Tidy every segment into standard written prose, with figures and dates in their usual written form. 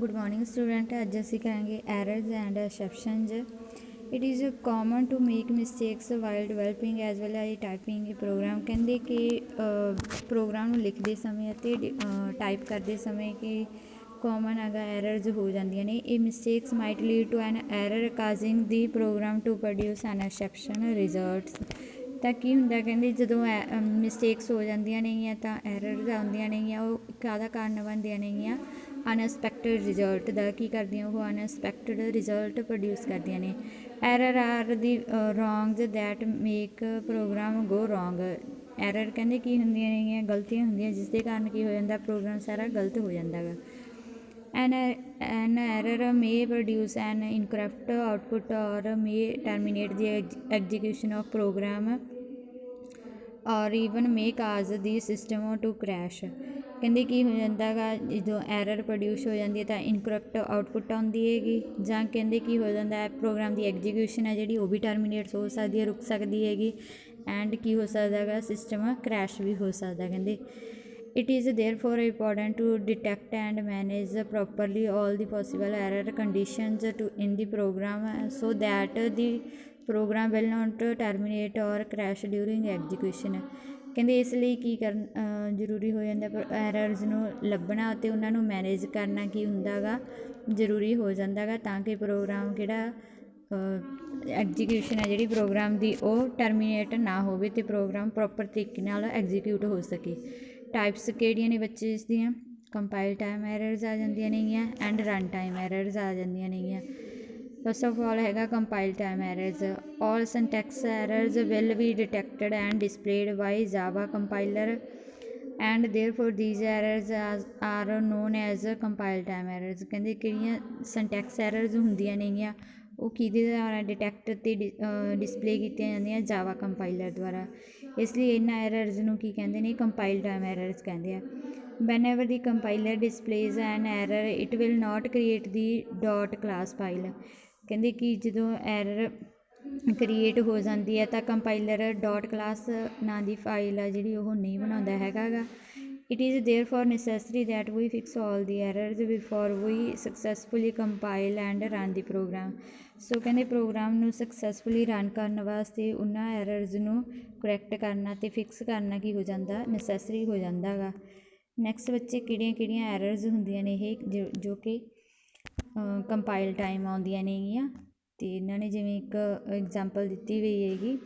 Good morning student, ਅੱਜ ਅਸੀਂ ਕਰਾਂਗੇ errors and exceptions. It is common to make mistakes while developing as well as typing a program. ਕਹਿੰਦੇ ਕਿ programme ਨੂੰ ਲਿਖਦੇ ਸਮੇਂ ਅਤੇ ਟਾਈਪ ਕਰਦੇ ਸਮੇਂ ਕਿ ਕਾਮਨ ਹੈਗਾ ਐਰਰਸ ਹੋ ਜਾਂਦੀਆਂ ਨੇ। ਇਹ mistakes might lead to an error causing the program to produce an exception results. ਤਾਂ ਕੀ ਹੁੰਦਾ ਕਹਿੰਦੇ ਜਦੋਂ ਮਿਸਟੇਕਸ ਹੋ ਜਾਂਦੀਆਂ ਨੇਗੀਆਂ ਤਾਂ ਐਰਰਸ ਆਉਂਦੀਆਂ ਨੇਗੀਆਂ, ਉਹ ਕਾਹਦਾ ਕਾਰਨ ਬਣਦੀਆਂ ਨੇਗੀਆਂ, ਅਨਐਕਸਪੈਕਟਡ ਰਿਜ਼ਲਟ ਦਾ ਕੀ ਕਰਦੀਆਂ, ਉਹ ਅਨਐਕਸਪੈਕਟਡ ਰਿਜ਼ਲਟ ਪ੍ਰੋਡਿਊਸ ਕਰਦੀਆਂ ਨੇ। Error are the wrongs that make program go wrong. Error ਕਹਿੰਦੇ ਕੀ ਹੁੰਦੀਆਂ ਨੇਗੀਆਂ, ਗਲਤੀਆਂ ਹੁੰਦੀਆਂ ਜਿਸ ਦੇ ਕਾਰਨ ਕੀ ਹੋ ਜਾਂਦਾ, ਪ੍ਰੋਗਰਾਮ ਸਾਰਾ ਗਲਤ ਹੋ ਜਾਂਦਾ ਗਾ। An error may produce an incorrect output or may terminate the execution of program or even may cause the system to crash। ਕਹਿੰਦੇ ਕੀ ਹੋ ਜਾਂਦਾ ਗਾ, ਜਦੋਂ ਐਰਰ ਪ੍ਰੋਡਿਊਸ ਹੋ ਜਾਂਦੀ ਹੈ ਤਾਂ ਇਨਕਰੈਕਟ ਆਊਟਪੁੱਟ ਆਉਂਦੀ ਹੈਗੀ, ਜਾਂ ਕਹਿੰਦੇ ਕੀ ਹੋ ਜਾਂਦਾ ਪ੍ਰੋਗਰਾਮ ਦੀ ਐਗਜੀਕਿਊਸ਼ਨ ਹੈ ਜਿਹੜੀ ਉਹ ਵੀ ਟਰਮੀਨੇਟ ਹੋ ਸਕਦੀ ਹੈ, ਰੁਕ ਸਕਦੀ ਹੈਗੀ, ਐਂਡ ਕੀ ਹੋ ਸਕਦਾ ਗਾ, ਸਿਸਟਮ ਕਰੈਸ਼ ਵੀ ਹੋ ਸਕਦਾ। ਕਹਿੰਦੇ it is therefore important to detect and manage properly all the possible error conditions in the program so that the program will not terminate or crash during execution। ਕਹਿੰਦੇ ਇਸ ਲਈ ਕੀ ਜ਼ਰੂਰੀ ਹੋ ਜਾਂਦਾ, ਐਰਰਸ ਨੂੰ ਲੱਭਣਾ ਅਤੇ ਉਹਨਾਂ ਨੂੰ ਮੈਨੇਜ ਕਰਨਾ ਕੀ ਹੁੰਦਾ ਗਾ, ਜ਼ਰੂਰੀ ਹੋ ਜਾਂਦਾ ਗਾ, ਤਾਂ ਕਿ ਪ੍ਰੋਗਰਾਮ ਕਿਹੜਾ ਐਗਜੀਕਿਊਸ਼ਨ ਹੈ ਜਿਹੜੀ ਪ੍ਰੋਗਰਾਮ ਦੀ ਉਹ ਟਰਮੀਨੇਟ ਨਾ ਹੋਵੇ ਅਤੇ ਪ੍ਰੋਗਰਾਮ ਪ੍ਰੋਪਰ ਤਰੀਕੇ ਨਾਲ ਐਗਜੀਕਿਊਟ ਹੋ ਸਕੇ। ਟਾਈਪਸ ਕਿਹੜੀਆਂ ਨੇ ਬੱਚੇ ਇਸ ਦੀਆਂ, ਕੰਪਾਈਲ ਟਾਈਮ ਐਰਰਸ ਆ ਜਾਂਦੀਆਂ ਨੇਗੀਆਂ ਐਂਡ ਰਨ ਟਾਈਮ ਐਰਰਸ ਆ ਜਾਂਦੀਆਂ ਨੇਗੀਆਂ। ਫਸਟ ਆਫ ਆਲ ਹੈਗਾ compile time errors. All syntax errors will be detected and displayed by Java compiler and therefore these errors are known as compile time errors. ਕਹਿੰਦੇ ਕਿਹੜੀਆਂ syntax errors ਹੁੰਦੀਆਂ ਨੇਗੀਆਂ ਉਹ ਕਿਹਦੇ ਦੁਆਰਾ ਡਿਟੈਕਟ ਅਤੇ ਡਿਸਪਲੇ ਕੀਤੀਆਂ ਜਾਂਦੀਆਂ, ਜਾਵਾ ਕੰਪਾਈਲਰ ਦੁਆਰਾ। ਇਸ ਲਈ ਇਹਨਾਂ ਐਰਰਸ ਨੂੰ ਕੀ ਕਹਿੰਦੇ ਨੇ, ਕੰਪਾਈਲ ਟਾਈਮ ਐਰਰਸ ਕਹਿੰਦੇ ਆ। whenever the compiler displays an error it will not create the dot class file। ਕਹਿੰਦੇ ਕਿ ਜਦੋਂ ਐਰਰ ਕ੍ਰੀਏਟ ਹੋ ਜਾਂਦੀ ਹੈ ਤਾਂ ਕੰਪਾਈਲਰ ਡੋਟ ਕਲਾਸ ਨਾਂ ਦੀ ਫਾਈਲ ਆ ਜਿਹੜੀ ਉਹ ਨਹੀਂ ਬਣਾਉਂਦਾ ਹੈਗਾ ਗਾ। It is therefore necessary that we fix all the errors before we successfully compile and run the program. So ਕਹਿੰਦੇ ਪ੍ਰੋਗਰਾਮ ਨੂੰ ਸਕਸੈਸਫੁਲੀ ਰਨ ਕਰਨ ਵਾਸਤੇ ਉਹਨਾਂ ਐਰਰਸ ਨੂੰ ਕਰੈਕਟ ਕਰਨਾ ਅਤੇ ਫਿਕਸ ਕਰਨਾ ਕੀ ਹੋ ਜਾਂਦਾ, ਨੈਸੈਸਰੀ ਹੋ ਜਾਂਦਾ ਗਾ। ਨੈਕਸਟ ਬੱਚੇ ਕਿਹੜੀਆਂ ਕਿਹੜੀਆਂ ਐਰਰਸ ਹੁੰਦੀਆਂ ਨੇ ਇਹ ਜੋ ਕਿ ਕੰਪਾਈਲ ਟਾਈਮ ਆਉਂਦੀਆਂ ਨੇਗੀਆਂ, ਅਤੇ ਇਹਨਾਂ ਨੇ ਜਿਵੇਂ ਇੱਕ ਐਗਜ਼ਾਮਪਲ ਦਿੱਤੀ ਹੋਈ ਹੈਗੀ,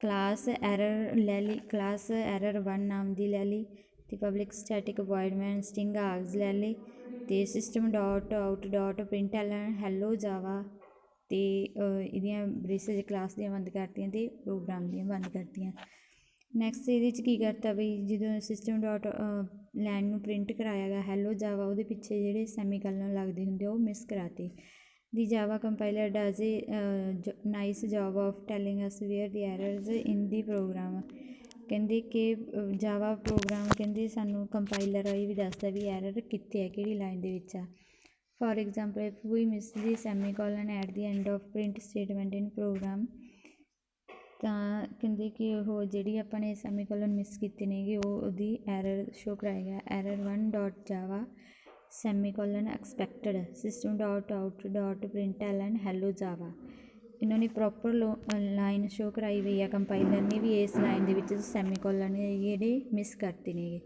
ਕਲਾਸ ਐਰਰ ਲੈ ਲਈ, ਕਲਾਸ ਐਰਰ 1 ਨਾਮ ਦੀ ਲੈ ਲਈ, ਅਤੇ public static void string args ਲੈ ਲਈ, ਅਤੇ system dot out dot println hello Java, ਅਤੇ ਇਹਦੀਆਂ ਬ੍ਰੇਸਿਸ ਕਲਾਸ ਦੀਆਂ ਬੰਦ ਕਰਤੀਆਂ ਅਤੇ ਪ੍ਰੋਗਰਾਮ ਦੀਆਂ ਬੰਦ ਕਰਤੀਆਂ। ਨੈਕਸਟ ਇਹਦੇ 'ਚ ਕੀ ਕਰਤਾ ਬਈ, ਜਦੋਂ ਸਿਸਟਮ ਡੋਟ ਲਾਈਨ ਨੂੰ ਪ੍ਰਿੰਟ ਕਰਾਇਆ ਗਾ ਹੈਲੋ ਜਾਵਾ, ਉਹਦੇ ਪਿੱਛੇ ਜਿਹੜੇ ਸੈਮੀਕੋਲਨ ਲੱਗਦੇ ਹੁੰਦੇ ਉਹ ਮਿਸ ਕਰਾਤੇ। The Java compiler does a nice job of telling us where the errors in the program. ਕਹਿੰਦੇ ਕਿ ਜਾਵਾ ਪ੍ਰੋਗਰਾਮ ਕਹਿੰਦੇ ਸਾਨੂੰ ਕੰਪਾਈਲਰ ਇਹ ਵੀ ਦੱਸਦਾ ਵੀ ਐਰਰ ਕਿੱਥੇ ਹੈ, ਕਿਹੜੀ ਲਾਈਨ ਦੇ ਵਿੱਚ ਆ। For example if we miss the semicolon at the end of print statement in program, ਤਾਂ ਕਹਿੰਦੇ ਕਿ ਉਹ ਜਿਹੜੀ ਆਪਾਂ ਨੇ ਸੈਮੀਕੋਲਨ ਮਿਸ ਕੀਤੇ ਨੇਗੇ ਉਹ ਉਹਦੀ ਐਰਰ ਸ਼ੋ ਕਰਾਏਗਾ। Error 1 dot Java semicolon expected system dot out dot println hello Java. ਇਹਨਾਂ ਨੇ ਪ੍ਰੋਪਰ ਲਾਈਨ ਸ਼ੋ ਕਰਾਈ ਹੋਈ ਆ ਕੰਪਾਈਲਰ ਨੇ ਵੀ ਇਸ ਲਾਈਨ ਦੇ ਵਿੱਚ ਸੈਮੀਕੋਲਨ ਜਿਹੜੇ ਮਿਸ ਕਰਤੇ ਨੇਗੇ।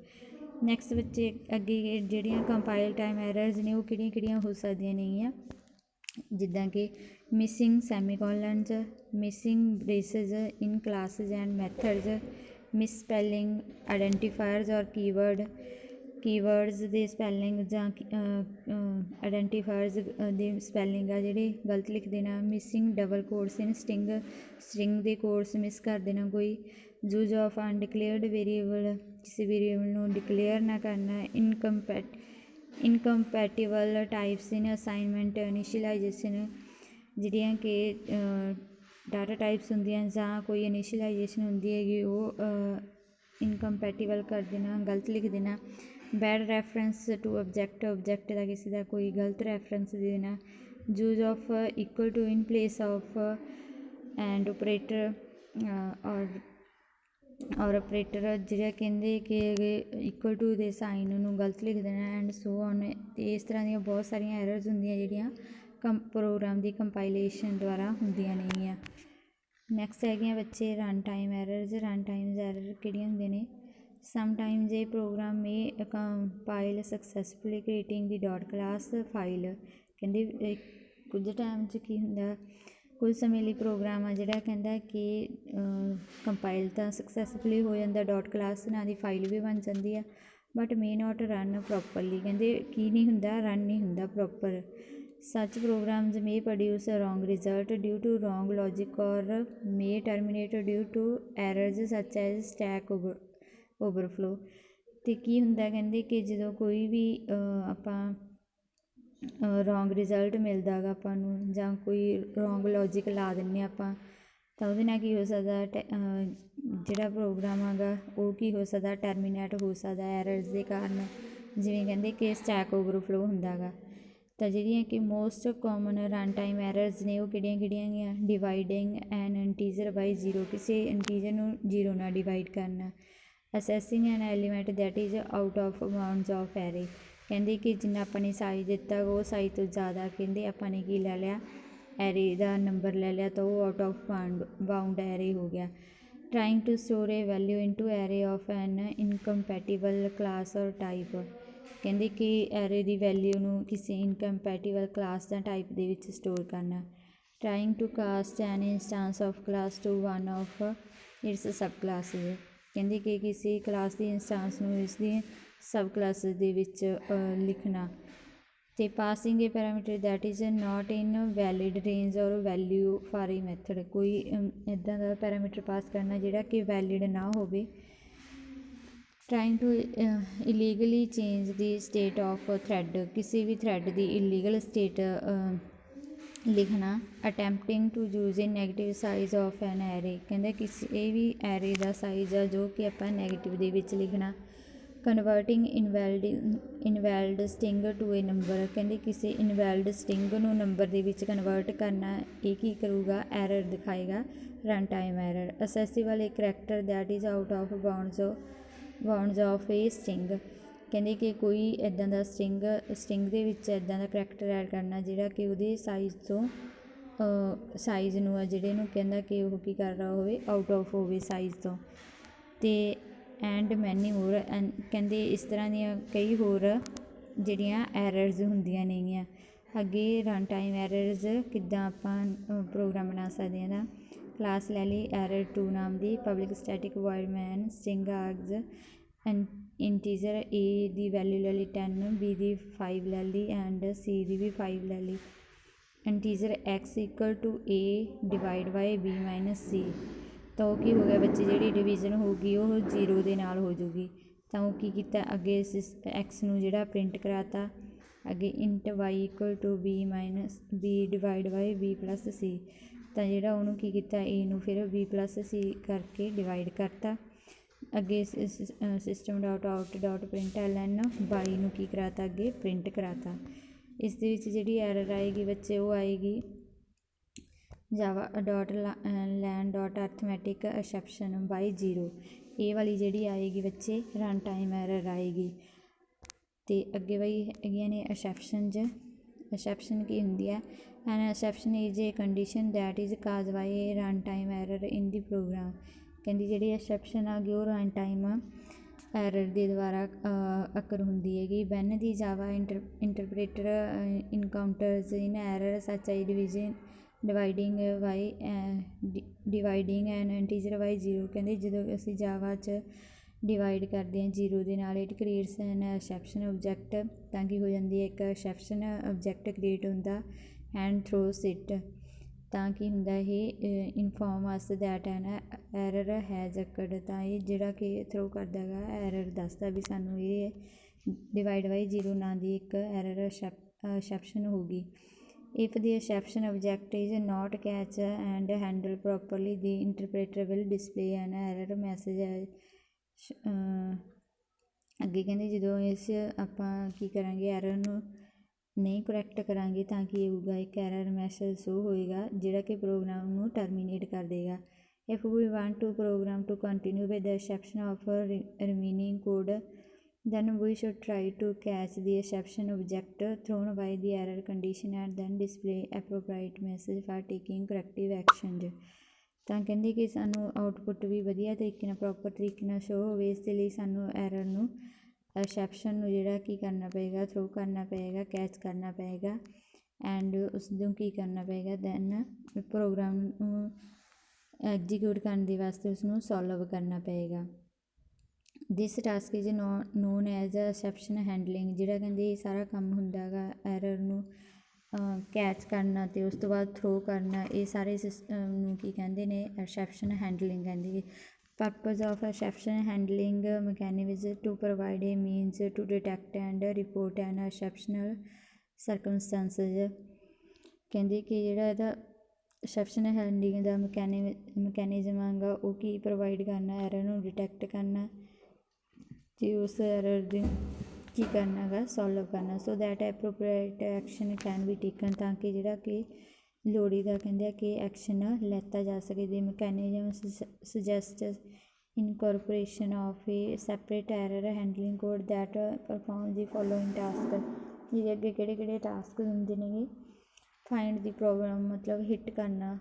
ਨੈਕਸਟ ਬੱਚੇ ਅੱਗੇ ਜਿਹੜੀਆਂ ਕੰਪਾਈਲ ਟਾਈਮ ਐਰਰਸ ਨੇ ਉਹ ਕਿਹੜੀਆਂ ਕਿਹੜੀਆਂ ਹੋ ਸਕਦੀਆਂ ਨੇਗੀਆਂ, ਜਿੱਦਾਂ ਕਿ missing semicolons, missing braces in classes and methods, miss spelling identifiers or keywords ਦੇ ਸਪੈਲਿੰਗ ਜਾਂ ਆਈਡੈਂਟੀਫਾਇਰਸ ਦੇ ਸਪੈਲਿੰਗ ਆ ਜਿਹੜੇ ਗਲਤ ਲਿਖ ਦੇਣਾ, missing double quotes in string ਦੇ ਕੋਟਸ ਮਿਸ ਕਰ ਦੇਣਾ ਕੋਈ, ਯੂਜ਼ ਆਫ ਅਨਡਿਕਲੇਅਰਡ ਵੇਰੀਏਬਲ, ਕਿਸੇ ਵੇਰੀਏਬਲ ਨੂੰ ਡਿਕਲੇਅਰ ਨਾ ਕਰਨਾ, incompatible types in assignment initialization, ਜਿਹੜੀਆਂ ਕਿ ਡਾਟਾ ਟਾਈਪਸ ਹੁੰਦੀਆਂ ਜਾਂ ਕੋਈ ਇਨੀਸ਼ੀਅਲਾਈਜੇਸ਼ਨ ਹੁੰਦੀ ਹੈਗੀ ਉਹ ਇਨਕੰਪੈਟੀਬਲ ਕਰ ਦੇਣਾ, ਗਲਤ ਲਿਖ ਦੇਣਾ। ਬੈਡ ਰੈਫਰੈਂਸ ਟੂ ਆਬਜੈਕਟ ਦਾ ਕਿਸੇ ਦਾ ਕੋਈ ਗਲਤ ਰੈਫਰੈਂਸ ਦੇ ਦੇਣਾ। Use of equal to in place of and operator or or operator ਜਿਹੜਾ ਕਹਿੰਦੇ ਕਿ ਇਕੁਅਲ ਟੂ ਦੇ ਸਾਈਨ ਨੂੰ ਗਲਤ ਲਿਖ ਦੇਣਾ ਐਂਡ ਸੋ ਔਨ। ਅਤੇ ਇਸ ਤਰ੍ਹਾਂ ਦੀਆਂ ਬਹੁਤ ਸਾਰੀਆਂ ਐਰਰਸ ਹੁੰਦੀਆਂ ਜਿਹੜੀਆਂ ਪ੍ਰੋਗਰਾਮ ਦੀ ਕੰਪਾਈਲੇਸ਼ਨ ਦੁਆਰਾ ਹੁੰਦੀਆਂ ਨੇਗੀਆਂ। ਨੈਕਸਟ ਹੈਗੀਆਂ ਬੱਚੇ run time errors. Run Times error ਕਿਹੜੀਆਂ ਹੁੰਦੀਆਂ ਨੇ? ਸਮਟਾਈਮਸ ਇਹ ਪ੍ਰੋਗਰਾਮ ਮੇ ਕੰਪਾਈਲ ਸਕਸੈਸਫੁਲੀ ਕ੍ਰੀਏਟਿੰਗ ਦੀ ਡੋਟ ਕਲਾਸ ਫਾਈਲ। ਕਹਿੰਦੇ ਕੁਝ ਟਾਈਮ 'ਚ ਕੀ ਹੁੰਦਾ, ਕੁਝ ਸਮੇਂ ਲਈ ਪ੍ਰੋਗਰਾਮ ਆ ਜਿਹੜਾ ਕਹਿੰਦਾ ਕਿ ਕੰਪਾਈਲ ਤਾਂ ਸਕਸੈਸਫੁਲੀ ਹੋ ਜਾਂਦਾ, ਡੋਟ ਕਲਾਸ ਨਾਂ ਦੀ ਫਾਈਲ ਵੀ ਬਣ ਜਾਂਦੀ ਆ, but may not run properly. ਕਹਿੰਦੇ ਕੀ ਨਹੀਂ ਹੁੰਦਾ, ਰਨ ਨਹੀਂ ਹੁੰਦਾ proper. Such programs may produce wrong result due to wrong logic or may terminate due to errors such as stack overflow. ਅਤੇ ਕੀ ਹੁੰਦਾ ਕਹਿੰਦੇ ਕਿ ਜਦੋਂ ਕੋਈ ਵੀ ਆਪਾਂ ਰੋਂਗ ਰਿਜ਼ਲਟ ਮਿਲਦਾ ਗਾ ਆਪਾਂ ਨੂੰ, ਜਾਂ ਕੋਈ ਰੋਂਗ ਲੌਜਿਕ ਲਾ ਦਿੰਦੇ ਹਾਂ ਆਪਾਂ, ਤਾਂ ਉਹਦੇ ਨਾਲ ਕੀ ਹੋ ਸਕਦਾ, ਜਿਹੜਾ ਪ੍ਰੋਗਰਾਮ ਹੈਗਾ ਉਹ ਕੀ ਹੋ ਸਕਦਾ, ਟਰਮੀਨੇਟ ਹੋ ਸਕਦਾ ਐਰਰਸ ਦੇ ਕਾਰਨ। ਜਿਵੇਂ ਕਹਿੰਦੇ ਕਿ ਸਟੈਕ ਓਵਰਫਲੋ ਹੁੰਦਾ ਗਾ। ਤਾਂ ਜਿਹੜੀਆਂ ਕਿ most common run time errors ਨੇ ਉਹ ਕਿਹੜੀਆਂ ਕਿਹੜੀਆਂ ਹੈਗੀਆਂ? Dividing an integer by zero, ਕਿਸੇ ਇੰਟੀਜਰ ਨੂੰ ਜ਼ੀਰੋ ਨਾਲ ਡਿਵਾਈਡ ਕਰਨਾ। Accessing an element that is out of bounds of array. ਕਹਿੰਦੇ ਕਿ ਜਿੰਨਾ ਆਪਾਂ ਨੇ ਸਾਈਜ਼ ਦਿੱਤਾ ਉਹ ਸਾਈਜ਼ ਤੋਂ ਜ਼ਿਆਦਾ ਕਹਿੰਦੇ ਆਪਾਂ ਨੇ ਕੀ ਲੈ ਲਿਆ, ਐਰੇ ਦਾ ਨੰਬਰ ਲੈ ਲਿਆ, ਤਾਂ ਉਹ ਆਊਟ ਆਫ ਬਾਊਂਡ ਐਰੇ ਹੋ ਗਿਆ। Trying to store a value into array of an incompatible class or type. ਕਹਿੰਦੇ ਕਿ ਐਰੇ ਦੀ ਵੈਲਿਊ ਨੂੰ ਕਿਸੇ ਇਨਕੰਪੈਟੀਬਲ ਕਲਾਸ ਜਾਂ ਟਾਈਪ ਦੇ ਵਿੱਚ ਸਟੋਰ ਕਰਨਾ। Trying to cast an instance of class to one of its sub classes. ਕਹਿੰਦੇ ਕਿ ਕਿਸੇ ਕਲਾਸ ਦੀ ਇੰਸਟੈਂਸ ਨੂੰ ਇਸ ਦੀ ਸਬ ਕਲਾਸਿਸ ਦੇ ਵਿੱਚ ਲਿਖਣਾ। ਅਤੇ passing A parameter that is not in valid range ਔਰ ਵੈਲਿਊ ਫਾਰ ਏ ਮੈਥਡ। ਕੋਈ ਇੱਦਾਂ ਦਾ ਪੈਰਾਮੀਟਰ ਪਾਸ ਕਰਨਾ ਜਿਹੜਾ ਕਿ ਵੈਲਿਡ ਨਾ ਹੋਵੇ। Trying to illegally change the state of thread, ਕਿਸੇ ਵੀ ਥਰੈਡ ਦੀ ਇਲੀਗਲ ਸਟੇਟ ਲਿਖਣਾ। Attempting to use a negative size of an array. ਕਹਿੰਦੇ ਕਿਸੇ ਇਹ ਵੀ ਐਰੇ ਦਾ ਸਾਈਜ਼ ਆ ਜੋ ਕਿ ਆਪਾਂ ਨੈਗੇਟਿਵ ਦੇ ਵਿੱਚ ਲਿਖਣਾ। Converting invalid string to a number. ਕਹਿੰਦੇ ਕਿਸੇ ਇਨਵੈਲਿਡ ਸਟਿੰਗ ਨੂੰ ਨੰਬਰ ਦੇ ਵਿੱਚ ਕਨਵਰਟ ਕਰਨਾ। ਇਹ ਕੀ ਕਰੂਗਾ, ਐਰਰ ਦਿਖਾਏਗਾ, run time error. Accessible a character that is out of bounds of a string. ਕਹਿੰਦੇ ਕਿ ਕੋਈ ਇੱਦਾਂ ਦਾ ਸਟਿੰਗ ਦੇ ਵਿੱਚ ਇੱਦਾਂ ਦਾ ਕਰੈਕਟਰ ਐਡ ਕਰਨਾ ਜਿਹੜਾ ਕਿ ਉਹਦੇ ਸਾਈਜ਼ ਤੋਂ ਸਾਈਜ਼ ਨੂੰ ਆ ਜਿਹੜੇ ਨੂੰ ਕਹਿੰਦਾ ਕਿ ਉਹ ਕੀ ਕਰ ਰਿਹਾ ਹੋਵੇ, ਆਊਟ ਆਫ ਹੋਵੇ ਸਾਈਜ਼ ਤੋਂ। ਅਤੇ ਐਂਡ ਮੈਨੀ ਹੋਰ ਕਹਿੰਦੇ ਇਸ ਤਰ੍ਹਾਂ ਦੀਆਂ ਕਈ ਹੋਰ ਜਿਹੜੀਆਂ ਐਰਰਸ ਹੁੰਦੀਆਂ ਨੇਗੀਆਂ। ਅੱਗੇ ਰਨ ਟਾਈਮ ਐਰਰਸ ਕਿੱਦਾਂ ਆਪਾਂ ਪ੍ਰੋਗਰਾਮ ਬਣਾ ਸਕਦੇ ਹਾਂ। ਤਾਂ ਕਲਾਸ ਲੈ ਲਈ ਐਰਰ 2 ਨਾਮ ਦੀ, ਪਬਲਿਕ ਸਟੈਟਿਕ ਵੋਇਡ ਮੈਨ ਸਟਿੰਗ ਆਰਗਜ਼ ਇੰਟੀਜਰ ਏ ਦੀ ਵੈਲਿਊ ਲੈ ਲਈ 10, ਬੀ ਦੀ 5 ਲੈ ਲਈ ਐਂਡ ਸੀ ਦੀ ਵੀ 5 ਲੈ ਲਈ। Integer x equal to a divide by b minus c. ਤਾਂ ਉਹ ਕੀ ਹੋ ਗਿਆ ਬੱਚੇ, ਜਿਹੜੀ ਡਿਵੀਜ਼ਨ ਹੋਊਗੀ ਉਹ 0 ਦੇ ਨਾਲ ਹੋ ਜੂਗੀ। ਤਾਂ ਉਹ ਕੀ ਕੀਤਾ, ਅੱਗੇ ਐਕਸ ਨੂੰ ਜਿਹੜਾ ਪ੍ਰਿੰਟ ਕਰਾਤਾ। ਅੱਗੇ int y equal to b minus b divide by b plus c. ਤਾਂ ਜਿਹੜਾ ਉਹਨੂੰ ਕੀ ਕੀਤਾ, ਏ ਨੂੰ ਫਿਰ ਬੀ ਪਲੱਸ ਸੀ ਕਰਕੇ ਡਿਵਾਈਡ ਕਰਤਾ। ਅੱਗੇ system dot out dot println Y ਨੂੰ ਕੀ ਕਰਾਤਾ, ਅੱਗੇ ਪ੍ਰਿੰਟ ਕਰਾਤਾ। ਇਸ ਦੇ ਵਿੱਚ ਜਿਹੜੀ ਐਰਰ ਆਏਗੀ ਬੱਚੇ ਉਹ ਆਏਗੀ ਜਾਵਾ ਡੋਟ ਲੈਨ ਡੋਟ ਅਰਥਮੈਟਿਕ ਐਕਸੈਪਸ਼ਨ ਬਾਈ 0। ਇਹ ਵਾਲੀ ਜਿਹੜੀ ਆਏਗੀ ਬੱਚੇ ਰਨ ਟਾਈਮ ਐਰਰ ਆਏਗੀ। ਅਤੇ ਅੱਗੇ ਬਈ ਹੈਗੀਆਂ ਨੇ ਐਕਸੈਪਸ਼ਨਜ਼। ਐਕਸੈਪਸ਼ਨ ਕੀ ਹੁੰਦੀ ਹੈ? An exception is a condition that is cause by a run time error in the program. ਕਹਿੰਦੀ ਜਿਹੜੀ ਐਕਸੈਪਸ਼ਨ ਆ ਗਈ ਉਹ ਰਨ ਟਾਈਮ ਐਰਰ ਦੇ ਦੁਆਰਾ ਅਕਰ ਹੁੰਦੀ ਹੈਗੀ। ਵੈਨ ਦੀ ਜਾਵਾ ਇੰਟਰਪ੍ਰੇਟਰ ਇਨਕਾਊਂਟਰਸ ਇਨ ਐਰਰ ਸੱਚ ਆਈ ਡਿਵਾਈਡਿੰਗ ਐਨ ਇੰਟੀਜਰ ਬਾਈ 0। ਕਹਿੰਦੇ ਜਦੋਂ ਅਸੀਂ ਜਾਵਾ 'ਚ ਡਿਵਾਈਡ ਕਰਦੇ ਹਾਂ 0 ਦੇ ਨਾਲ, it creates N exception object. ਤਾਂ ਕੀ ਹੋ ਜਾਂਦੀ ਹੈ, ਇੱਕ ਐਕਸੈਪਸ਼ਨ ਓਬਜੈਕਟ ਕ੍ਰੀਏਟ ਹੁੰਦਾ ਐਂਡ ਥਰੋਸ ਇਟ। ਤਾਂ ਕੀ ਹੁੰਦਾ, ਇਹ inform us that N error has occurred. ਤਾਂ ਇਹ ਜਿਹੜਾ ਕਿ ਥਰੋ ਕਰਦਾ ਹੈਗਾ ਐਰਰ ਦੱਸਦਾ ਵੀ ਸਾਨੂੰ ਇਹ ਡਿਵਾਈਡ ਬਾਈ 0 ਨਾਂ ਦੀ ਇੱਕ ਐਰਰ ਐਕਸੈਪਸ਼ਨ ਹੋਊਗੀ। If the exception object is not catch and handle properly the interpreter will display an error message. ਅੱਗੇ ਕਹਿੰਦੇ ਜਦੋਂ ਇਸ ਆਪਾਂ ਕੀ ਕਰਾਂਗੇ, ਐਰਰ ਨੂੰ ਨਹੀਂ ਕਰੈਕਟ ਕਰਾਂਗੇ ਤਾਂ ਕੀ ਹੋਊਗਾ, ਇੱਕ ਐਰਰ ਮੈਸੇਜ ਸ਼ੋ ਹੋਏਗਾ ਜਿਹੜਾ ਕਿ ਪ੍ਰੋਗਰਾਮ ਨੂੰ ਟਰਮੀਨੇਟ ਕਰ ਦੇਗਾ। If we want to program to continue with the exception of a remaining code, then we should try to catch the exception object thrown by the error condition and then display appropriate message for taking corrective actions। ਤਾਂ ਕਹਿੰਦੇ ਕਿ ਸਾਨੂੰ output ਵੀ ਵਧੀਆ ਤਰੀਕੇ ਨਾਲ proper ਤਰੀਕੇ ਨਾਲ show ਹੋਵੇ, ਇਸ ਦੇ ਲਈ ਸਾਨੂੰ ਐਰਰ ਨੂੰ ਐਕਸੈਪਸ਼ਨ ਨੂੰ ਜਿਹੜਾ ਕੀ ਕਰਨਾ ਪਏਗਾ, ਥਰੋ ਕਰਨਾ ਪਏਗਾ, ਕੈਚ ਕਰਨਾ ਪਏਗਾ ਐਂਡ ਉਸ ਨੂੰ ਕੀ ਕਰਨਾ ਪਏਗਾ, ਦੈਨ ਪ੍ਰੋਗਰਾਮ ਨੂੰ ਐਗਜੀਕਿਊਟ ਕਰਨ ਦੇ ਵਾਸਤੇ ਉਸਨੂੰ ਸੋਲਵ ਕਰਨਾ ਪਏਗਾ। This task is known as exception handling. ਜਿਹੜਾ ਕਹਿੰਦੇ ਇਹ ਸਾਰਾ ਕੰਮ ਹੁੰਦਾ ਗਾ ਐਰਰ ਨੂੰ ਕੈਚ ਕਰਨਾ ਅਤੇ ਉਸ ਤੋਂ ਬਾਅਦ ਥਰੋ ਕਰਨਾ, ਇਹ ਸਾਰੇ ਸਿਸਟਮ ਨੂੰ ਕੀ ਕਹਿੰਦੇ ਨੇ, ਐਕਸੈਪਸ਼ਨ ਹੈਂਡਲਿੰਗ ਕਹਿੰਦੇ। Purpose of exception handling mechanism to provide a means to detect and report an exceptional circumstances. ਕਹਿੰਦੇ ਕਿ ਜਿਹੜਾ ਇਹਦਾ ਐਕਸੈਪਸ਼ਨ ਹੈਂਡਲਿੰਗ ਦਾ ਮੈਕੈਨਿਜ਼ਮ ਹੈਗਾ ਉਹ ਕੀ ਪ੍ਰੋਵਾਈਡ ਕਰਨਾ, ਐਰਰ ਨੂੰ ਡਿਟੈਕਟ ਕਰਨਾ ਅਤੇ ਉਸ ਐਰਰ ਦੀ ਕੀ ਕਰਨਾ ਗਾ, ਸੋਲਵ ਕਰਨਾ, so that appropriate action can be taken, ਤਾਂ ਕਿ ਜਿਹੜਾ ਕਿ ਲੋੜੀਂਦਾ ਕਹਿੰਦੇ ਆ ਕਿ ਐਕਸ਼ਨ ਲੈਤਾ ਜਾ ਸਕੇ। ਦੀ mechanism suggest incorporation of A separate error handling code that perform the following task. ਜਿਹਦੇ ਅੱਗੇ ਕਿਹੜੇ ਕਿਹੜੇ ਟਾਸਕ ਹੁੰਦੇ ਨੇਗੇ, ਫਾਈਂਡ ਦੀ ਪ੍ਰੋਬਲਮ ਮਤਲਬ ਹਿੱਟ ਕਰਨਾ,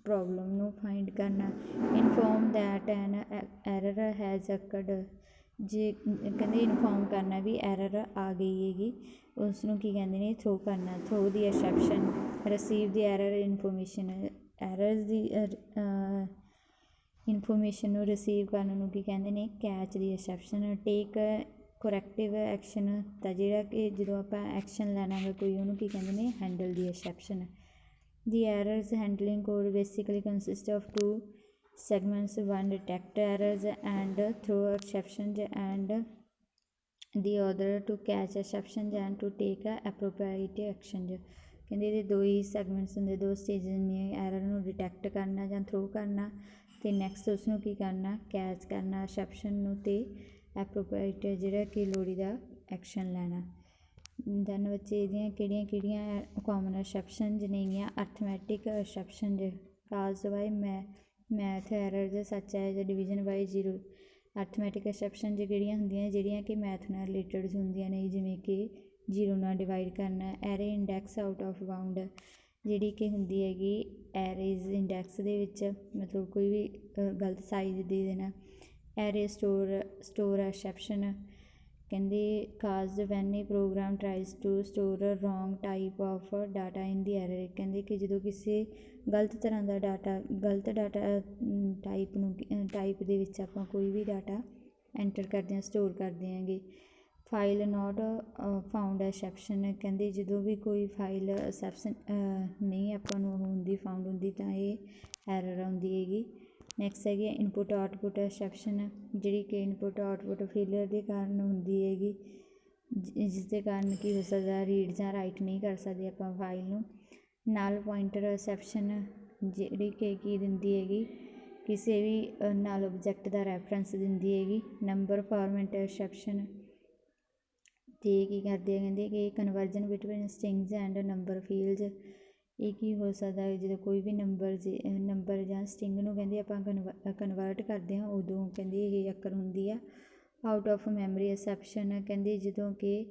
ਪ੍ਰੋਬਲਮ ਨੂੰ ਫਾਈਂਡ ਕਰਨਾ, inform that N error has occurred, ਜੇ ਕਹਿੰਦੇ ਇਨਫੋਰਮ ਕਰਨਾ ਵੀ ਐਰਰ ਆ ਗਈ ਹੈਗੀ, ਉਸ ਨੂੰ ਕੀ ਕਹਿੰਦੇ ਨੇ, ਥਰੋ ਕਰਨਾ, ਥਰੋ ਦੀ ਐਕਸੈਪਸ਼ਨ, ਰਿਸੀਵ ਦੀ ਐਰਰ ਇਨਫੋਰਮੇਸ਼ਨ, ਐਰਰਸ ਦੀ ਇਨਫੋਰਮੇਸ਼ਨ ਨੂੰ ਰਿਸੀਵ ਕਰਨ ਨੂੰ ਕੀ ਕਹਿੰਦੇ ਨੇ, ਕੈਚ ਦੀ ਐਕਸੈਪਸ਼ਨ, ਟੇਕ ਕਰੈਕਟਿਵ ਐਕਸ਼ਨ, ਤਾਂ ਜਿਹੜਾ ਕਿ ਜਦੋਂ ਆਪਾਂ ਐਕਸ਼ਨ ਲੈਣਾ ਗਾ ਕੋਈ ਉਹਨੂੰ ਕੀ ਕਹਿੰਦੇ ਨੇ, handle the exception. The errors handling code basically consist of 2 segments, one detect errors and throw exceptions and the other to catch exceptions and to take appropriate actions। ਕਹਿੰਦੇ ਇਹਦੇ ਦੋ ਹੀ ਸੈਗਮੈਂਟਸ ਹੁੰਦੇ, ਦੋ ਸਟੇਜ ਹੁੰਦੀਆਂ, ਐਰਰ ਨੂੰ detect ਕਰਨਾ ਜਾਂ throw ਕਰਨਾ ਅਤੇ ਨੈਕਸਟ ਉਸਨੂੰ ਕੀ ਕਰਨਾ, ਕੈਚ ਕਰਨਾ ਐਕਸੈਪਸ਼ਨ ਨੂੰ, ਅਤੇ ਐਪਰੋਪ੍ਰੀਏਟ ਜਿਹੜਾ ਕਿ ਲੋੜੀਂਦਾ ਐਕਸ਼ਨ ਲੈਣਾ। ਦੈਨ ਬੱਚੇ ਇਹਦੀਆਂ ਕਿਹੜੀਆਂ ਕਿਹੜੀਆਂ ਕਾਮਨ ਐਕਸੈਪਸ਼ਨਜ਼ ਨੇਗੀਆਂ, ਅਰਥਮੈਟਿਕ ਐਕਸੈਪਸ਼ਨਜ਼ ਕਾਜ਼ਡ ਬਾਈ ਮੈਥ ਐਰਰਜ਼ ਸੱਚ ਐਜ਼ ਡਿਵੀਜ਼ਨ ਬਾਈ ਜ਼ੀਰੋ। ਅਰਥਮੈਟਿਕ ਐਕਸੈਪਸ਼ਨ ਜਿਹੜੀਆਂ ਹੁੰਦੀਆਂ, ਜਿਹੜੀਆਂ ਕਿ ਮੈਥ ਨਾਲ ਰਿਲੇਟਡ ਹੁੰਦੀਆਂ ਨੇ, ਜਿਵੇਂ ਕਿ ਜ਼ੀਰੋ ਨਾਲ ਡਿਵਾਈਡ ਕਰਨਾ। Array index out of bound, ਜਿਹੜੀ ਕਿ ਹੁੰਦੀ ਹੈਗੀ ਐਰੇਜ਼ ਇੰਡੈਕਸ ਦੇ ਵਿੱਚ, ਮਤਲਬ ਕੋਈ ਵੀ ਗਲਤ ਸਾਈਜ਼ ਦੇ ਦੇਣਾ। ਐਰੇ ਸਟੋਰ ਐਕਸੈਪਸ਼ਨ ਕਹਿੰਦੇ caused when a program tries to store wrong type of data in the error. ਕਹਿੰਦੇ ਕਿ ਜਦੋਂ ਕਿਸੇ ਗਲਤ ਤਰ੍ਹਾਂ ਦਾ ਡਾਟਾ, ਗਲਤ ਡਾਟਾ ਟਾਈਪ ਦੇ ਵਿੱਚ ਆਪਾਂ ਕੋਈ ਵੀ ਡਾਟਾ ਐਂਟਰ ਕਰਦੇ ਹਾਂ, ਸਟੋਰ ਕਰਦੇ ਹੈਗੇ। ਫਾਈਲ ਨੋਟ ਫਾਊਂਡ ਐਕਸੈਪਸ਼ਨ, ਕਹਿੰਦੇ ਜਦੋਂ ਵੀ ਕੋਈ ਫਾਈਲ ਐਕਸੈਪਸ਼ਨ ਨਹੀਂ ਆਪਾਂ ਨੂੰ ਹੁੰਦੀ, ਫਾਊਂਡ ਹੁੰਦੀ, ਤਾਂ ਇਹ ਐਰਰ ਆਉਂਦੀ ਹੈਗੀ। ਨੈਕਸਟ ਹੈਗੀ ਇਨਪੁਟ ਆਊਟਪੁੱਟ ਐਕਸੈਪਸ਼ਨ, ਜਿਹੜੀ ਕਿ ਇਨਪੁਟ ਆਊਟਪੁੱਟ ਫੇਲੀਅਰ ਦੇ ਕਾਰਨ ਹੁੰਦੀ ਹੈਗੀ, ਜਿਸ ਦੇ ਕਾਰਨ ਕੀ ਹੋ ਸਕਦਾ, ਰੀਡ ਜਾਂ ਰਾਈਟ ਨਹੀਂ ਕਰ ਸਕਦੇ ਆਪਾਂ ਫਾਈਲ ਨੂੰ। ਨਲ ਪੁਆਇੰਟਰ ਐਕਸੈਪਸ਼ਨ, ਜਿਹੜੀ ਕਿ ਕੀ ਦਿੰਦੀ ਹੈਗੀ, ਕਿਸੇ ਵੀ ਨਲ ਓਬਜੈਕਟ ਦਾ ਰੈਫਰੈਂਸ ਦਿੰਦੀ ਹੈਗੀ। ਨੰਬਰ ਫਾਰਮੈਟ ਐਕਸੈਪਸ਼ਨ, ਅਤੇ ਕੀ ਕਰਦੇ ਆ, ਕਹਿੰਦੇ ਕਿ conversion between strings and number fields. ਇਹ ਕੀ ਹੋ ਸਕਦਾ, ਜਦੋਂ ਕੋਈ ਵੀ ਨੰਬਰ ਜਾਂ ਸਟਿੰਗ ਨੂੰ ਕਹਿੰਦੇ ਆਪਾਂ ਕਨਵਰਟ ਕਰਦੇ ਹਾਂ, ਉਦੋਂ ਕਹਿੰਦੇ ਇਹ ਅਕਰ ਹੁੰਦੀ ਆ। ਆਊਟ ਆਫ ਮੈਮਰੀ ਐਕਸੈਪਸ਼ਨ, ਕਹਿੰਦੇ ਜਦੋਂ ਕਿ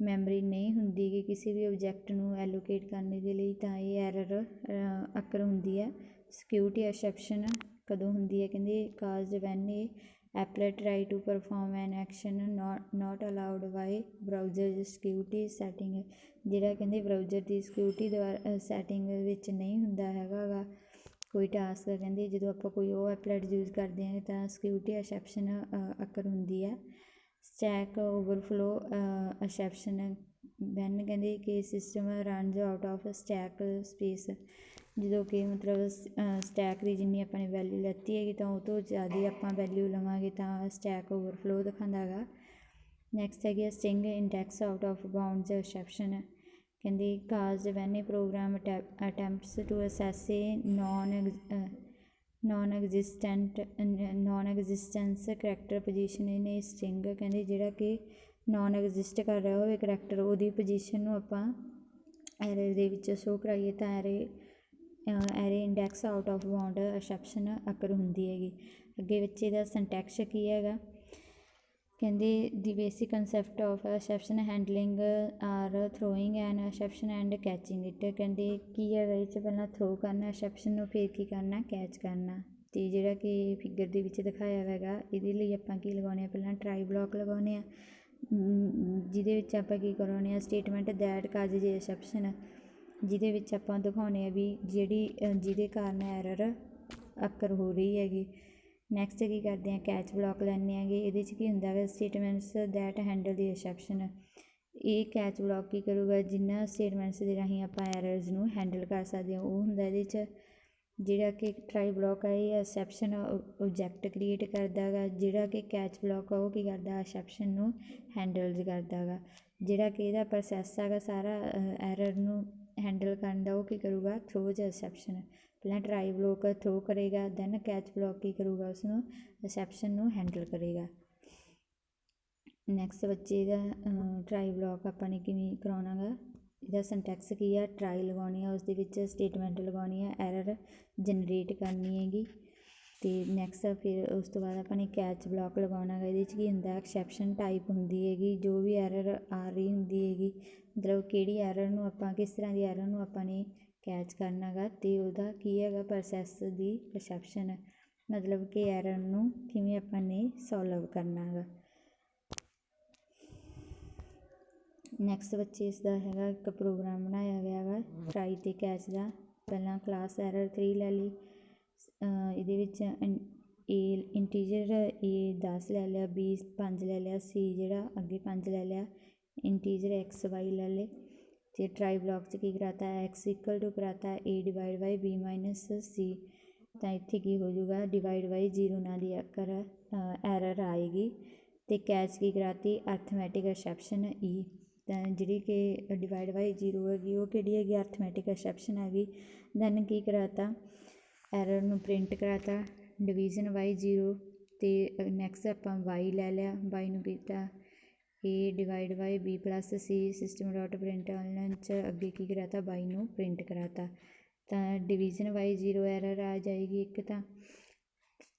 ਮੈਮਰੀ ਨਹੀਂ ਹੁੰਦੀ ਗੀ ਕਿਸੇ ਵੀ ਓਬਜੈਕਟ ਨੂੰ ਐਲੋਕੇਟ ਕਰਨ ਦੇ ਲਈ, ਤਾਂ ਇਹ ਐਰਰ ਅਕਰ ਹੁੰਦੀ ਹੈ। ਸਿਕਿਉਰਿਟੀ ਐਕਸੈਪਸ਼ਨ ਕਦੋਂ ਹੁੰਦੀ ਹੈ, ਕਹਿੰਦੇ caused when a applet try to perform an action not allowed by browser security setting. ਜਿਹੜਾ ਕਹਿੰਦੇ ਬਰਾਊਜ਼ਰ ਦੀ ਸਿਕਿਉਰਿਟੀ ਦੁਆਰਾ ਸੈਟਿੰਗ ਵਿੱਚ ਨਹੀਂ ਹੁੰਦਾ ਹੈਗਾ ਗਾ ਕੋਈ ਟਾਸਕ, ਕਹਿੰਦੇ ਜਦੋਂ ਆਪਾਂ ਕੋਈ ਉਹ ਐਪਲੇਟ ਯੂਜ਼ ਕਰਦੇ ਹਾਂ ਤਾਂ ਸਿਕਿਉਰਿਟੀ ਐਕਸੈਪਸ਼ਨ ਅਕਰ ਹੁੰਦੀ ਹੈ। ਸਟੈਕ ਓਵਰਫਲੋ ਐਕਸੈਪਸ਼ਨ ਵੈਨ ਕਹਿੰਦੇ ਕਿ system runs out of stack space, ਜਦੋਂ ਕਿ ਮਤਲਬ ਸਟੈਕ ਦੀ ਜਿੰਨੀ ਆਪਾਂ ਨੇ ਵੈਲਿਊ ਲੈਤੀ ਹੈਗੀ ਤਾਂ ਉਹ ਤੋਂ ਜ਼ਿਆਦਾ ਆਪਾਂ ਵੈਲਿਊ ਲਵਾਂਗੇ ਤਾਂ ਸਟੈਕ ਓਵਰਫਲੋ ਦਿਖਾਉਂਦਾ ਹੈਗਾ। ਨੈਕਸਟ ਹੈਗੀ string index out of bounds exception, ਕਹਿੰਦੇ caused when a program attempts to access a non existence character position in a string. ਕਹਿੰਦੇ ਜਿਹੜਾ ਕਿ ਨੋਨ ਐਗਜ਼ਿਸਟ ਕਰ ਰਿਹਾ ਹੋਵੇ ਕਰੈਕਟਰ, ਉਹਦੀ ਪੋਜੀਸ਼ਨ ਨੂੰ ਆਪਾਂ ਐਰੇ ਦੇ ਵਿੱਚ ਸ਼ੋ ਕਰਾਈਏ ਤਾਂ array array index out of bound exception occur ਹੁੰਦੀ ਹੈਗੀ। ਅੱਗੇ ਬੱਚੇ ਦਾ ਸਿੰਟੈਕਸ ਕੀ ਹੈਗਾ, ਕਹਿੰਦੇ the basic concept of exception handling are throwing an exception and catching it. ਕਹਿੰਦੇ ਕੀ ਹੈਗਾ ਇਹ 'ਚ, ਪਹਿਲਾਂ ਥਰੋ ਕਰਨਾ ਐਕਸੈਪਸ਼ਨ ਨੂੰ, ਫਿਰ ਕੀ ਕਰਨਾ ਕੈਚ ਕਰਨਾ। ਅਤੇ ਜਿਹੜਾ ਕਿ ਫਿਗਰ ਦੇ ਵਿੱਚ ਦਿਖਾਇਆ ਹੈਗਾ ਇਹਦੇ ਲਈ ਆਪਾਂ ਕੀ ਲਗਾਉਂਦੇ ਹਾਂ, ਪਹਿਲਾਂ ਟਰਾਈ ਬਲੋਕ ਲਗਾਉਂਦੇ ਹਾਂ, ਜਿਹਦੇ ਵਿੱਚ ਆਪਾਂ ਕੀ ਕਰਾਉਂਦੇ ਹਾਂ ਸਟੇਟਮੈਂਟ ਦੈਟ ਕਾਜ਼ਿਜ਼ ਐਕਸੈਪਸ਼ਨ, ਜਿਹਦੇ ਵਿੱਚ ਆਪਾਂ ਦਿਖਾਉਂਦੇ ਹਾਂ ਵੀ ਜਿਹਦੇ ਕਾਰਨ ਐਰਰ ਅਕਰ ਹੋ ਰਹੀ ਹੈਗੀ। ਨੈਕਸਟ ਕੀ ਕਰਦੇ ਹਾਂ ਕੈਚ ਬਲੋਕ ਲੈਂਦੇ ਹੈਗੇ, ਇਹਦੇ 'ਚ ਕੀ ਹੁੰਦਾ ਹੈਗਾ statements that handle the exception. ਇਹ ਕੈਚ ਬਲੋਕ ਕੀ ਕਰੂਗਾ, ਜਿਨ੍ਹਾਂ ਸਟੇਟਮੈਂਟਸ ਦੇ ਰਾਹੀਂ ਆਪਾਂ ਐਰਰਸ ਨੂੰ ਹੈਂਡਲ ਕਰ ਸਕਦੇ ਹਾਂ ਉਹ ਹੁੰਦਾ ਇਹਦੇ 'ਚ। ਜਿਹੜਾ ਕਿ ਟਰਾਈ ਬਲੋਕ ਹੈ ਇਹ ਐਕਸੈਪਸ਼ਨ ਓਬਜੈਕਟ ਕ੍ਰੀਏਟ ਕਰਦਾ ਗਾ, ਜਿਹੜਾ ਕਿ ਕੈਚ ਬਲੋਕ ਆ ਉਹ ਕੀ ਕਰਦਾ ਐਕਸੈਪਸ਼ਨ ਨੂੰ ਹੈਂਡਲਸ ਕਰਦਾ ਗਾ। ਜਿਹੜਾ ਕਿ ਇਹਦਾ ਪ੍ਰੋਸੈਸ ਹੈਗਾ ਸਾਰਾ ਐਰਰ ਨੂੰ ਹੈਂਡਲ ਕਰਨ ਦਾ ਉਹ ਕੀ ਕਰੂਗਾ ਥਰੋਜ਼ ਐਕਸੈਪਸ਼ਨ। ਪਹਿਲਾਂ ਟਰਾਈ ਬਲੋਕ ਥਰੋ ਕਰੇਗਾ, ਦੈਨ ਕੈਚ ਬਲੋਕ ਕੀ ਕਰੂਗਾ ਉਸਨੂੰ ਐਕਸੈਪਸ਼ਨ ਨੂੰ ਹੈਂਡਲ ਕਰੇਗਾ। ਨੈਕਸਟ ਬੱਚੇ ਦਾ ਟਰਾਈ ਬਲੋਕ ਆਪਾਂ ਨੇ ਕਿਵੇਂ ਕਰਾਉਣਾ ਗਾ, ਇਹਦਾ ਸਿੰਟੈਕਸ ਕੀ ਆ, ਟਰਾਈ ਲਗਾਉਣੀ ਆ, ਉਸ ਦੇ ਵਿੱਚ ਸਟੇਟਮੈਂਟ ਲਗਾਉਣੀ ਆ, ਐਰਰ ਜਨਰੇਟ ਕਰਨੀ ਹੈਗੀ। ਅਤੇ ਨੈਕਸਟ ਫਿਰ ਉਸ ਤੋਂ ਬਾਅਦ ਆਪਾਂ ਨੇ ਕੈਚ ਬਲੋਕ ਲਗਾਉਣਾ ਗਾ। ਇਹਦੇ 'ਚ ਕੀ ਹੁੰਦਾ ਐਕਸੈਪਸ਼ਨ ਟਾਈਪ ਹੁੰਦੀ ਹੈਗੀ, ਜੋ ਵੀ ਐਰਰ ਆ ਰਹੀ ਹੁੰਦੀ ਹੈਗੀ, ਮਤਲਬ ਕਿਹੜੀ ਐਰਰ ਨੂੰ ਆਪਾਂ ਕਿਸ ਤਰ੍ਹਾਂ ਦੀ ਐਰਰ ਨੂੰ ਆਪਾਂ ਨੇ ਕੈਚ ਕਰਨਾ ਗਾ, ਅਤੇ ਉਹਦਾ ਕੀ ਹੈਗਾ ਪ੍ਰੋਸੈਸ ਦੀ ਐਕਸੈਪਸ਼ਨ, ਮਤਲਬ ਕਿ ਐਰਰ ਨੂੰ ਕਿਵੇਂ ਆਪਾਂ ਨੇ ਸੋਲਵ ਕਰਨਾ ਗਾ। ਨੈਕਸਟ ਬੱਚੇ ਇਸ ਦਾ ਹੈਗਾ ਇੱਕ ਪ੍ਰੋਗਰਾਮ ਬਣਾਇਆ ਗਿਆ ਵਾ ਟਰਾਈ ਅਤੇ ਕੈਚ ਦਾ। ਪਹਿਲਾਂ ਕਲਾਸ ਐਰਰ 3 ਲੈ ਲਈ, ਇਹਦੇ ਵਿੱਚ ਇੰਟੀਜਰ A 10 ਲੈ ਲਿਆ, B 5 ਲੈ ਲਿਆ, C ਜਿਹੜਾ ਅੱਗੇ 5 ਲੈ ਲਿਆ, ਇੰਟੀਜਰ X Y ਲੈ ਲਏ। ਅਤੇ ਟਰਾਈ ਬਲੋਕ 'ਚ ਕੀ ਕਰਾਤਾ X ਇਕੁਅਲ ਟੂ ਕਰਾਤਾ A divide by B minus C, ਤਾਂ ਇੱਥੇ ਕੀ ਹੋ ਜਾਊਗਾ ਡਿਵਾਈਡ ਬਾਈ 0 ਨਾਂ ਦੀ ਐਰਰ ਆਏਗੀ। ਅਤੇ ਕੈਚ ਕੀ ਕਰਾਤੀ ਅਰਥਮੈਟਿਕ ਐਕਸੈਪਸ਼ਨ E, ਤਾਂ ਜਿਹੜੀ ਕਿ ਡਿਵਾਈਡ ਬਾਈ 0 ਹੈਗੀ ਉਹ ਕਿਹੜੀ ਹੈਗੀ ਅਰਥਮੈਟਿਕ ਐਕਸੈਪਸ਼ਨ ਹੈਗੀ। ਦੈਨ ਕੀ ਕਰਾਤਾ ਐਰਰ ਨੂੰ ਪ੍ਰਿੰਟ ਕਰਾਤਾ ਡਿਵੀਜ਼ਨ ਬਾਈ 0, ਅਤੇ ਨੈਕਸਟ ਆਪਾਂ Y ਲੈ ਲਿਆ, Y ਨੂੰ ਕੀਤਾ A divide by B plus C system dot println 'ਚ ਅੱਗੇ ਕੀ ਕਰਾਤਾ Y ਨੂੰ ਪ੍ਰਿੰਟ ਕਰਾਤਾ, ਤਾਂ ਡਿਵੀਜ਼ਨ ਬਾਈ 0 ਐਰਰ ਆ ਜਾਏਗੀ ਇੱਕ ਤਾਂ।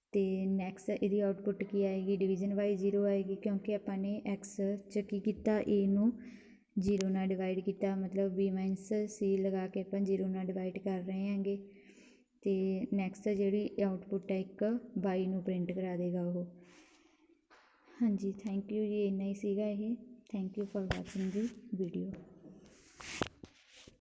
ਅਤੇ ਨੈਕਸਟ ਇਹਦੀ ਆਊਟਪੁੱਟ ਕੀ ਆਏਗੀ ਡਿਵੀਜ਼ਨ ਬਾਈ 0 ਆਏਗੀ, ਕਿਉਂਕਿ ਆਪਾਂ ਨੇ X 'ਚ ਕੀ ਕੀਤਾ A ਨੂੰ 0 ਨਾਲ ਡਿਵਾਈਡ ਕੀਤਾ, ਮਤਲਬ B ਮਾਈਨਸ C ਲਗਾ ਕੇ ਆਪਾਂ 0 ਨਾਲ ਡਿਵਾਈਡ ਕਰ ਰਹੇ ਹੈਗੇ। ਅਤੇ ਨੈਕਸਟ ਜਿਹੜੀ ਆਊਟਪੁੱਟ ਹੈ ਇੱਕ Y ਨੂੰ ਪ੍ਰਿੰਟ ਕਰਾ ਦੇਗਾ ਉਹ। ਹਾਂਜੀ ਥੈਂਕ ਯੂ ਜੀ, ਇੰਨਾ ਹੀ ਸੀਗਾ ਇਹ। Thank you for watching the video.